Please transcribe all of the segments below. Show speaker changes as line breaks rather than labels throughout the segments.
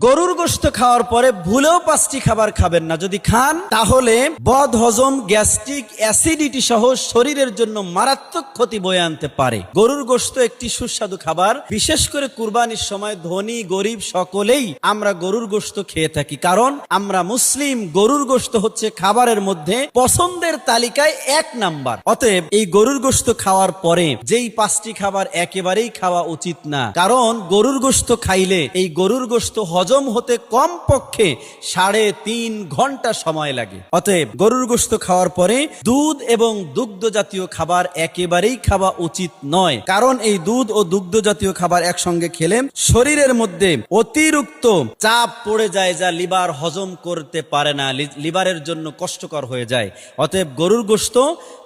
গরুর গোশত খাওয়ার পরে ভুলেও 5টি খাবার খাবেন না। যদি খান তাহলে বদ হজম, গ্যাস্ট্রিক, অ্যাসিডিটি সহ শরীরের জন্য মারাত্মক ক্ষতি বয়ে আনতে পারে। গরুর গোশত একটি সুস্বাদু খাবার। বিশেষ করে কুরবানির সময় ধনী গরিব সকলেই আমরা গরুর গোশত খেয়ে থাকি, কারণ আমরা মুসলিম। গরুর গোশত হচ্ছে খাবারের মধ্যে পছন্দের তালিকায় 1 নাম্বার। অতএব এই গরুর গোশত খাওয়ার পরে যেই 5টি খাবার একেবারেই খাওয়া উচিত না, কারণ গরুর গোশত খাইলে এই গরুর গোশত হজম হতে কমপক্ষে 3.5 ঘন্টা সময় লাগে। অতএব গরুর গোশত খাওয়ার পরে দুধ এবং দুগ্ধ জাতীয় খাবার একেবারেই খাওয়া উচিত নয়, কারণ এই দুধ ও দুগ্ধ জাতীয় খাবার একসঙ্গে খেলে শরীরের মধ্যে অতিরিক্ত চাপ পড়ে যায়, যা লিভার হজম করতে পারে না, লিভারের জন্য কষ্টকর হয়ে যায়। অতএব গরুর গোশত,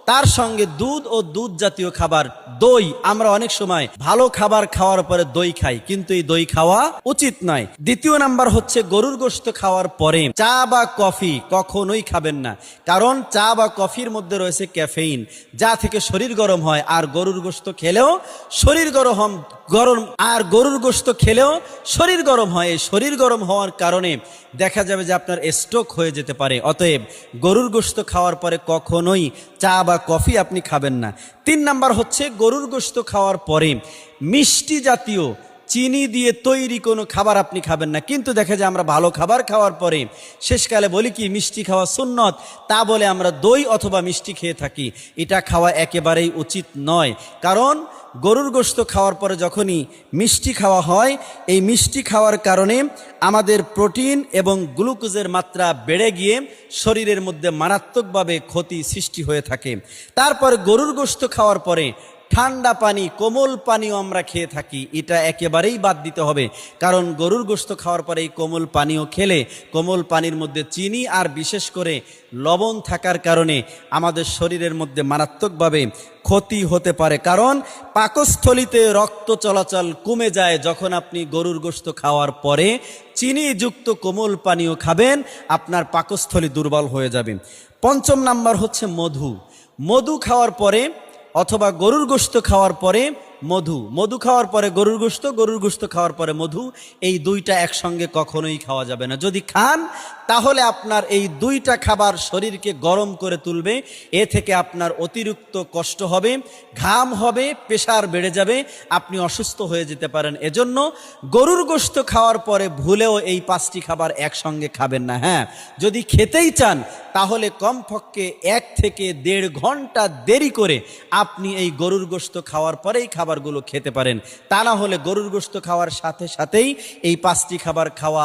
তার সঙ্গে দুধ ও দুধ জাতীয় খাবার, দই। আমরা অনেক সময় ভালো খাবার খাওয়ার পরে দই খাই, কিন্তু এই দই খাওয়া উচিত নয়। দ্বিতীয় নাম্বার হচ্ছে গরুর গোশত খাওয়ার পরে চা বা কফি কখনোই খাবেন না, কারণ চা বা কফির মধ্যে রয়েছে ক্যাফেইন, যা থেকে শরীর গরম হয়। আর গরুর গোশত খেলেও শরীর গরম আর গরুর গোশত খেলেও শরীর গরম হয়। এই শরীর গরম হওয়ার কারণে দেখা যাবে যে আপনার স্ট্রোক হয়ে যেতে পারে। অতএব গরুর গোশত খাওয়ার পরে কখনোই চা বা কফি আপনি খাবেন না। 3 নাম্বার হচ্ছে গরুর গোশত খাওয়ার পরে মিষ্টি জাতীয়, চিনি দিয়ে তৈরি কোনো খাবার আপনি খাবেন না। কিন্তু দেখা যায় আমরা ভালো খাবার খাওয়ার পরে শেষকালে বলি কি মিষ্টি খাওয়া সুন্নত, তা বলে আমরা দই অথবা মিষ্টি খেয়ে থাকি। এটা খাওয়া একেবারেই উচিত নয়, কারণ গরুর গোশত খাওয়ার পরে যখনই মিষ্টি খাওয়া হয়, এই মিষ্টি খাওয়ার কারণে আমাদের প্রোটিন এবং গ্লুকোজের মাত্রা বেড়ে গিয়ে শরীরের মধ্যে মারাত্মকভাবে ক্ষতি সৃষ্টি হয়ে থাকে। তারপরে গরুর গোশত খাওয়ার পরে ঠান্ডা পানি, কোমল পানিও আমরা খেয়ে থাকি। এটা একেবারেই বাদ দিতে হবে, কারণ গরুর গোশত খাওয়ার পরে এই কোমল পানীয় খেলে কোমল পানির মধ্যে চিনি আর বিশেষ করে লবণ থাকার কারণে আমাদের শরীরের মধ্যে মারাত্মকভাবে ক্ষতি হতে পারে। কারণ পাকস্থলিতে রক্ত চলাচল কমে যায় যখন আপনি গরুর গোশত খাওয়ার পরে চিনিযুক্ত কোমল পানীয় খাবেন, আপনার পাকস্থলী দুর্বল হয়ে যাবে। 5ম নাম্বার হচ্ছে মধু। মধু খাওয়ার পরে অথবা গরুর গোশত খাওয়ার পরে মধু খাওয়ার পরে গরুর গোশত খাওয়ার পরে মধু, এই 2টা একসঙ্গে কখনোই খাওয়া যাবে না। যদি খান তাহলে আপনার এই 2টা খাবার শরীরকে গরম করে তুলবে। এ থেকে আপনার অতিরিক্ত কষ্ট হবে, ঘাম হবে, প্রেশার বেড়ে যাবে, আপনি অসুস্থ হয়ে যেতে পারেন। এজন্য গরুর গোশত খাওয়ার পরে ভুলেও এই 5টি খাবার একসঙ্গে খাবেন না। হ্যাঁ, যদি খেতেই চান তাহলে কমপক্ষে 1 থেকে 1.5 ঘন্টা দেরি করে আপনি এই গরুর গোশত খাওয়ার পরেই খাবারগুলো খেতে পারেন। তা না হলে গরুর গোশত খাওয়ার সাথে সাথেই এই 5টি খাবার খাওয়া